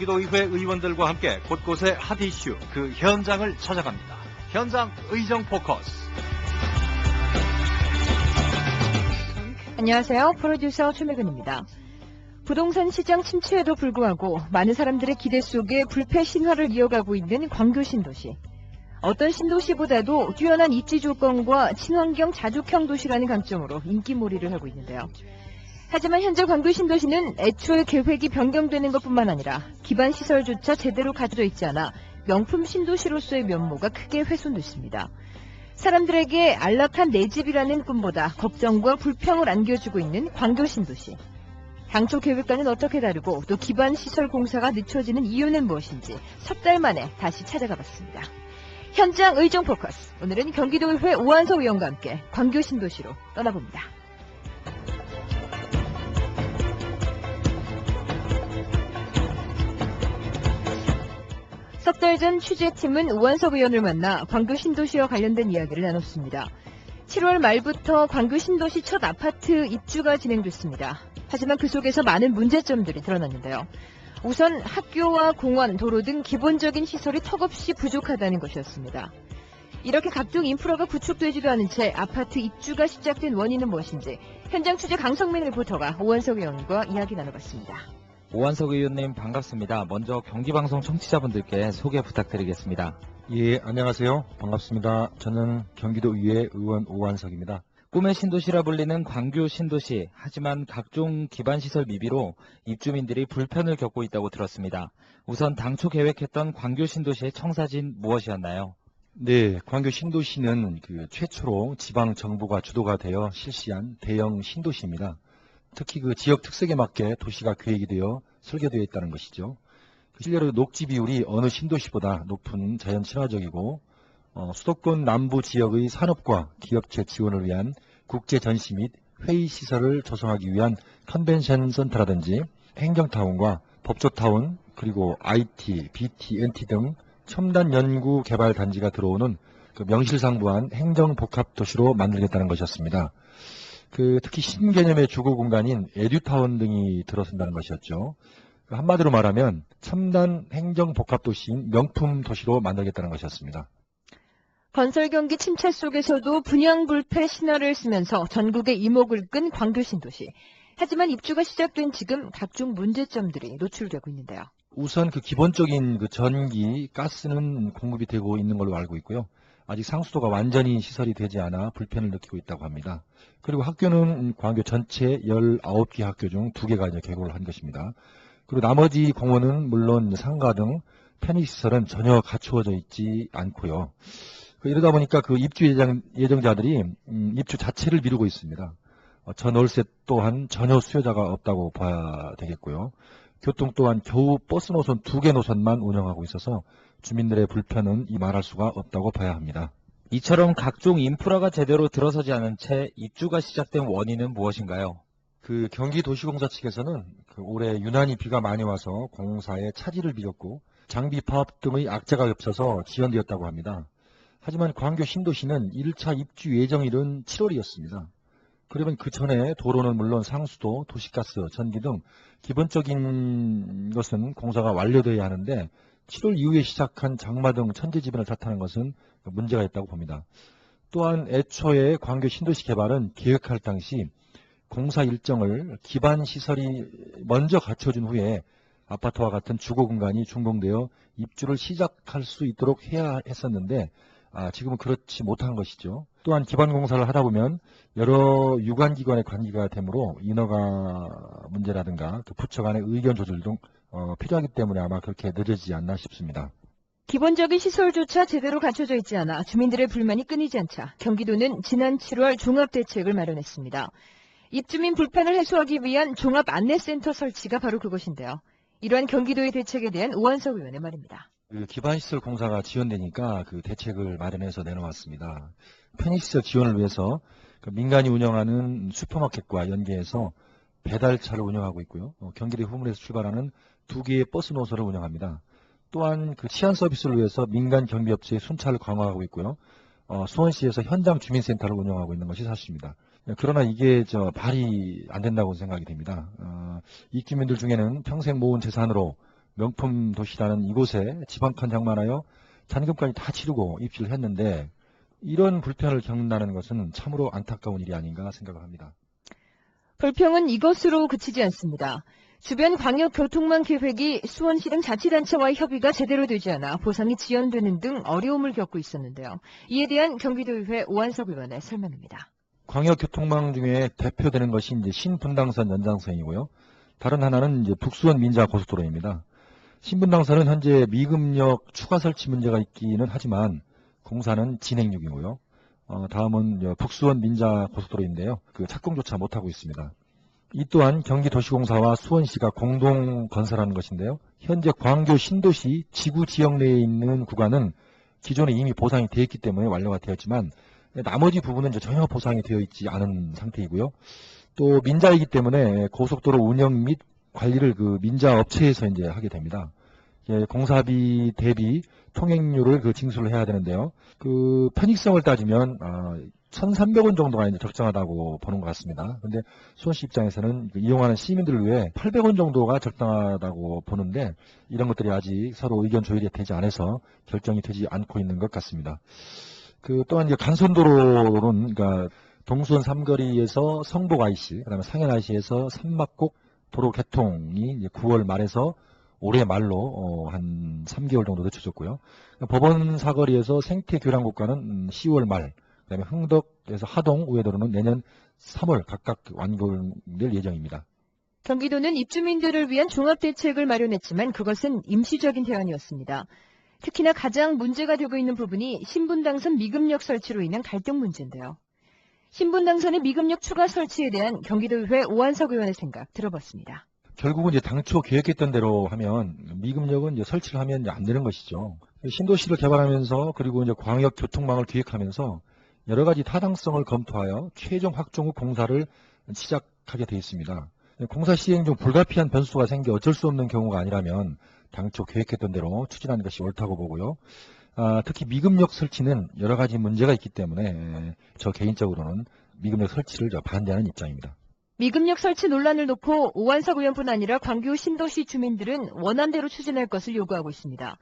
경기도의회 의원들과 함께 곳곳의 핫 이슈, 그 현장을 찾아갑니다. 현장 의정 포커스. 안녕하세요. 프로듀서 최매근입니다. 부동산 시장 침체에도 불구하고 많은 사람들의 기대 속에 불패 신화를 이어가고 있는 광교 신도시. 어떤 신도시보다도 뛰어난 입지 조건과 친환경 자족형 도시라는 강점으로 인기몰이를 하고 있는데요. 하지만 현재 광교 신도시는 애초에 계획이 변경되는 것뿐만 아니라 기반 시설조차 제대로 갖춰져 있지 않아 명품 신도시로서의 면모가 크게 훼손됐습니다. 사람들에게 안락한 내 집이라는 꿈보다 걱정과 불평을 안겨주고 있는 광교 신도시. 당초 계획과는 어떻게 다르고 또 기반 시설 공사가 늦춰지는 이유는 무엇인지 석 달 만에 다시 찾아가 봤습니다. 현장 의정 포커스. 오늘은 경기도의회 오한석 의원과 함께 광교 신도시로 떠나봅니다. 석 달 전 취재팀은 오한석 의원을 만나 광교 신도시와 관련된 이야기를 나눴습니다. 7월 말부터 광교 신도시 첫 아파트 입주가 진행됐습니다. 하지만 그 속에서 많은 문제점들이 드러났는데요. 우선 학교와 공원, 도로 등 기본적인 시설이 턱없이 부족하다는 것이었습니다. 이렇게 각종 인프라가 구축되지도 않은 채 아파트 입주가 시작된 원인은 무엇인지 현장 취재 강성민 리포터가 오한석 의원과 이야기 나눠봤습니다. 오한석 의원님 반갑습니다. 먼저 경기방송 청취자분들께 소개 부탁드리겠습니다. 예, 안녕하세요. 반갑습니다. 저는 경기도의회 의원 오한석입니다. 꿈의 신도시라 불리는 광교 신도시. 하지만 각종 기반시설 미비로 입주민들이 불편을 겪고 있다고 들었습니다. 우선 당초 계획했던 광교 신도시의 청사진 무엇이었나요? 네, 광교 신도시는 최초로 지방 정부가 주도가 되어 실시한 대형 신도시입니다. 특히 지역 특색에 맞게 도시가 계획이 되어 설계되어 있다는 것이죠. 실제로 녹지 비율이 어느 신도시보다 높은 자연 친화적이고 수도권 남부 지역의 산업과 기업체 지원을 위한 국제 전시 및 회의 시설을 조성하기 위한 컨벤션 센터라든지 행정타운과 법조타운 그리고 IT, BT, NT 등 첨단 연구 개발 단지가 들어오는 명실상부한 행정복합도시로 만들겠다는 것이었습니다. 특히 신개념의 주거 공간인 에듀타운 등이 들어선다는 것이었죠. 한마디로 말하면 첨단 행정복합도시인 명품 도시로 만들겠다는 것이었습니다. 건설 경기 침체 속에서도 분양불패 신화를 쓰면서 전국의 이목을 끈 광교 신도시. 하지만 입주가 시작된 지금 각종 문제점들이 노출되고 있는데요. 우선 기본적인 전기, 가스는 공급이 되고 있는 걸로 알고 있고요. 아직 상수도가 완전히 시설이 되지 않아 불편을 느끼고 있다고 합니다. 그리고 학교는 광교 전체 19개 학교 중 2개가 이제 개교를 한 것입니다. 그리고 나머지 공원은 물론 상가 등 편의시설은 전혀 갖추어져 있지 않고요. 이러다 보니까 입주 예정자들이 입주 자체를 미루고 있습니다. 전월세 또한 전혀 수요자가 없다고 봐야 되겠고요. 교통 또한 겨우 버스 노선 2개 노선만 운영하고 있어서 주민들의 불편은 말할 수가 없다고 봐야 합니다. 이처럼 각종 인프라가 제대로 들어서지 않은 채 입주가 시작된 원인은 무엇인가요? 경기도시공사 측에서는 올해 유난히 비가 많이 와서 공사에 차질을 빚었고 장비 파업 등의 악재가 겹쳐서 지연되었다고 합니다. 하지만 광교 신도시는 1차 입주 예정일은 7월이었습니다. 그러면 그 전에 도로는 물론 상수도, 도시가스, 전기 등 기본적인 것은 공사가 완료되어야 하는데 7월 이후에 시작한 장마 등 천재지변을 탓하는 것은 문제가 있다고 봅니다. 또한 애초에 광교 신도시 개발은 계획할 당시 공사 일정을 기반 시설이 먼저 갖춰진 후에 아파트와 같은 주거 공간이 준공되어 입주를 시작할 수 있도록 해야 했었는데 지금은 그렇지 못한 것이죠. 또한 기반 공사를 하다 보면 여러 유관기관의 관계가 되므로 인허가 문제라든가 부처 간의 의견 조절 등 필요하기 때문에 아마 그렇게 늦어지지 않나 싶습니다. 기본적인 시설조차 제대로 갖춰져 있지 않아 주민들의 불만이 끊이지 않자 경기도는 지난 7월 종합대책을 마련했습니다. 입주민 불편을 해소하기 위한 종합안내센터 설치가 바로 그것인데요. 이러한 경기도의 대책에 대한 오한석 의원의 말입니다. 기반시설 공사가 지연되니까 대책을 마련해서 내놓았습니다. 편의시설 지원을 위해서 민간이 운영하는 슈퍼마켓과 연계해서 배달차를 운영하고 있고요. 경기도 후문에서 출발하는 2개의 버스 노선을 운영합니다. 또한 치안 서비스를 위해서 민간 경비업체의 순찰을 강화하고 있고요. 수원시에서 현장 주민센터를 운영하고 있는 것이 사실입니다. 그러나 이게 발이 안 된다고 생각이 됩니다. 입주민들 중에는 평생 모은 재산으로 명품 도시라는 이곳에 지방칸 장만하여 잔금까지 다 치르고 입주를 했는데 이런 불편을 겪는다는 것은 참으로 안타까운 일이 아닌가 생각을 합니다. 불평은 이것으로 그치지 않습니다. 주변 광역교통망 계획이 수원시 등 자치단체와의 협의가 제대로 되지 않아 보상이 지연되는 등 어려움을 겪고 있었는데요. 이에 대한 경기도의회 오한석 의원의 설명입니다. 광역교통망 중에 대표되는 것이 이제 신분당선 연장선이고요. 다른 하나는 이제 북수원 민자 고속도로입니다. 신분당선은 현재 미금역 추가 설치 문제가 있기는 하지만 공사는 진행 중이고요. 다음은 북수원 민자 고속도로인데요. 그 착공조차 못하고 있습니다. 이 또한 경기도시공사와 수원시가 공동 건설하는 것인데요. 현재 광교 신도시 지구 지역 내에 있는 구간은 기존에 이미 보상이 되어 있기 때문에 완료가 되었지만 나머지 부분은 이제 전혀 보상이 되어 있지 않은 상태이고요. 또 민자이기 때문에 고속도로 운영 및 관리를 그 민자 업체에서 이제 하게 됩니다. 공사비 대비 통행료를 그 징수를 해야 되는데요. 그 편익성을 따지면 1,300원 정도가 이제 적정하다고 보는 것 같습니다. 근데 수원시 입장에서는 이용하는 시민들을 위해 800원 정도가 적당하다고 보는데 이런 것들이 아직 서로 의견 조율이 되지 않아서 결정이 되지 않고 있는 것 같습니다. 그 또한 이제 간선도로는 그러니까 동수원 삼거리에서 성복 IC, 그다음에 상현 IC에서 삼막곡 도로 개통이 이제 9월 말에서 올해 말로 한 3개월 정도 늦춰졌고요. 법원 사거리에서 생태 교량국가는 10월 말, 그다음에 흥덕에서 하동 우회도로는 내년 3월 각각 완공될 예정입니다. 경기도는 입주민들을 위한 종합대책을 마련했지만 그것은 임시적인 대안이었습니다. 특히나 가장 문제가 되고 있는 부분이 신분당선 미금역 설치로 인한 갈등 문제인데요. 신분당선의 미금역 추가 설치에 대한 경기도의회 오한석 의원의 생각 들어봤습니다. 결국은 이제 당초 계획했던 대로 하면 미금역은 이제 설치를 하면 이제 안 되는 것이죠. 신도시를 개발하면서 그리고 이제 광역 교통망을 기획하면서 여러 가지 타당성을 검토하여 최종 확정 후 공사를 시작하게 되어 있습니다. 공사 시행 중 불가피한 변수가 생겨 어쩔 수 없는 경우가 아니라면 당초 계획했던 대로 추진하는 것이 옳다고 보고요. 특히 미금역 설치는 여러 가지 문제가 있기 때문에 저 개인적으로는 미금역 설치를 반대하는 입장입니다. 미금역 설치 논란을 놓고 오한석 의원뿐 아니라 광교 신도시 주민들은 원안대로 추진할 것을 요구하고 있습니다.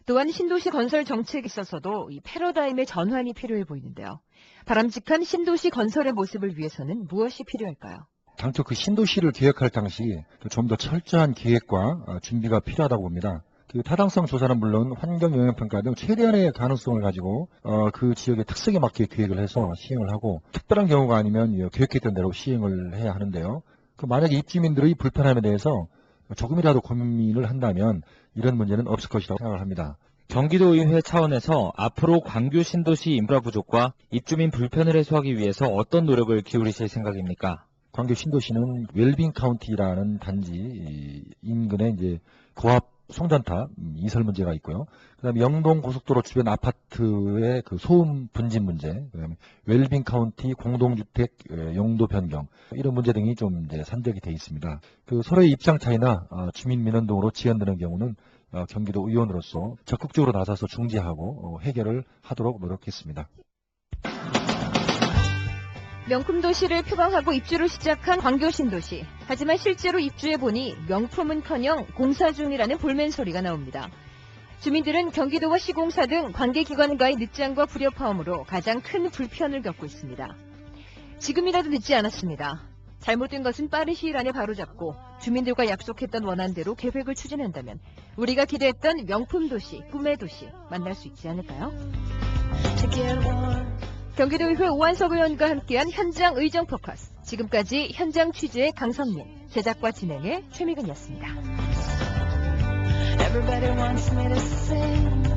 또한 신도시 건설 정책에 있어서도 이 패러다임의 전환이 필요해 보이는데요. 바람직한 신도시 건설의 모습을 위해서는 무엇이 필요할까요? 당초 그 신도시를 계획할 당시 좀 더 철저한 계획과 준비가 필요하다고 봅니다. 그 타당성 조사는 물론 환경영향평가 등 최대한의 가능성을 가지고 그 지역의 특성에 맞게 계획을 해서 시행을 하고 특별한 경우가 아니면 계획했던 대로 시행을 해야 하는데요. 그 만약에 입주민들의 불편함에 대해서 조금이라도 고민을 한다면 이런 문제는 없을 것이라고 생각을 합니다. 경기도의회 차원에서 앞으로 광교 신도시 인프라 부족과 입주민 불편을 해소하기 위해서 어떤 노력을 기울이실 생각입니까? 광교 신도시는 웰빙 카운티라는 단지 인근에 이제 고압 송전탑 이설 문제가 있고요. 그다음에 영동 고속도로 주변 아파트의 그 소음 분진 문제, 그다음에 웰빙 카운티 공동주택 용도 변경 이런 문제 등이 좀 이제 산적이 돼 있습니다. 그 서로의 입장 차이나 주민 민원 등으로 지연되는 경우는 경기도 의원으로서 적극적으로 나서서 중재하고 해결을 하도록 노력했습니다. 명품 도시를 표방하고 입주를 시작한 광교 신도시. 하지만 실제로 입주해보니 명품은커녕 공사 중이라는 볼멘 소리가 나옵니다. 주민들은 경기도와 시공사 등 관계기관과의 늦장과 불협화음으로 가장 큰 불편을 겪고 있습니다. 지금이라도 늦지 않았습니다. 잘못된 것은 빠른 시일 안에 바로잡고 주민들과 약속했던 원안대로 계획을 추진한다면 우리가 기대했던 명품 도시, 꿈의 도시 만날 수 있지 않을까요? 경기도의회 오한석 의원과 함께한 현장 의정 포커스. 지금까지 현장 취재의 강선민, 제작과 진행의 최미근이었습니다. Everybody wants me to sing.